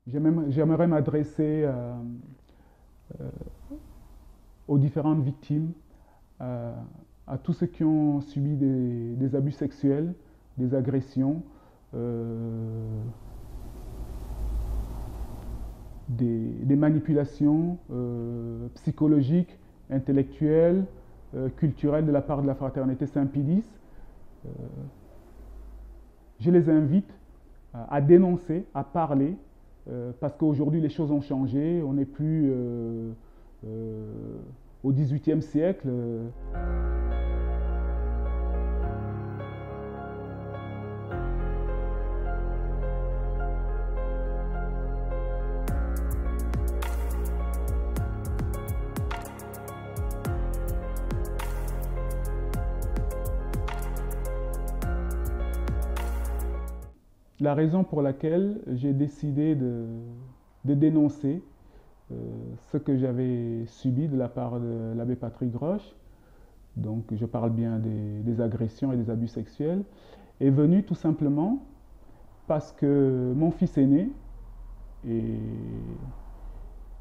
J'aimerais m'adresser aux différentes victimes, à, à tous ceux qui ont subi des abus sexuels, des agressions, des manipulations psychologiques, intellectuelles, culturelles de la part de la fraternité Saint-Pédis. Euh, je les invite à dénoncer, à parler, parce qu'aujourd'hui les choses ont changé, on n'est plus au XVIIIe siècle. La raison pour laquelle j'ai décidé de dénoncer ce que j'avais subi de la part de l'abbé Patrick Roche, donc je parle bien des agressions et des abus sexuels, est venue tout simplement parce que mon fils aîné est,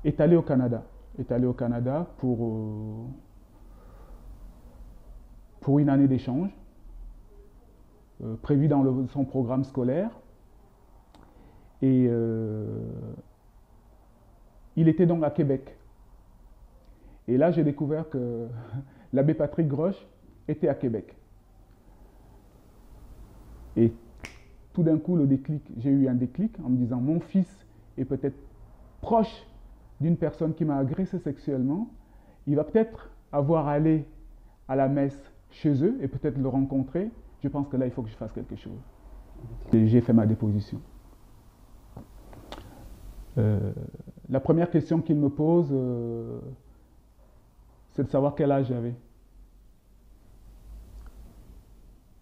est allé au Canada, pour une année d'échange prévue dans son programme scolaire. Et il était donc à Québec. Et là, j'ai découvert que l'abbé Patrick Groche était à Québec. Et tout d'un coup, j'ai eu un déclic en me disant, mon fils est peut-être proche d'une personne qui m'a agressé sexuellement. Il va peut-être avoir à aller à la messe chez eux et peut-être le rencontrer. Je pense que là, il faut que je fasse quelque chose. Et j'ai fait ma déposition. La première question qu'il me pose, c'est de savoir quel âge j'avais,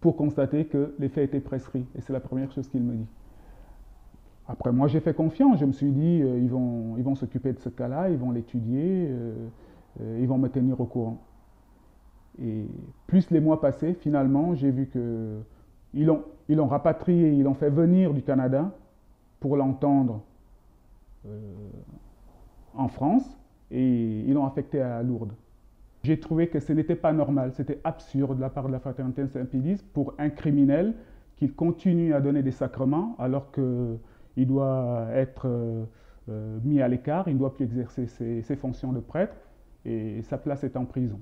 pour constater que les faits étaient prescrits. Et c'est la première chose qu'il me dit. Après, moi, j'ai fait confiance. Je me suis dit, ils vont s'occuper de ce cas-là, ils vont l'étudier, ils vont me tenir au courant. Et plus les mois passaient, finalement, j'ai vu qu'ils l'ont rapatrié, ils l'ont fait venir du Canada pour l'entendre en France, et ils l'ont affecté à Lourdes. J'ai trouvé que ce n'était pas normal, c'était absurde de la part de la fraternité Saint-Pédis pour un criminel qui continue à donner des sacrements alors qu'il doit être mis à l'écart, il ne doit plus exercer ses fonctions de prêtre et sa place est en prison.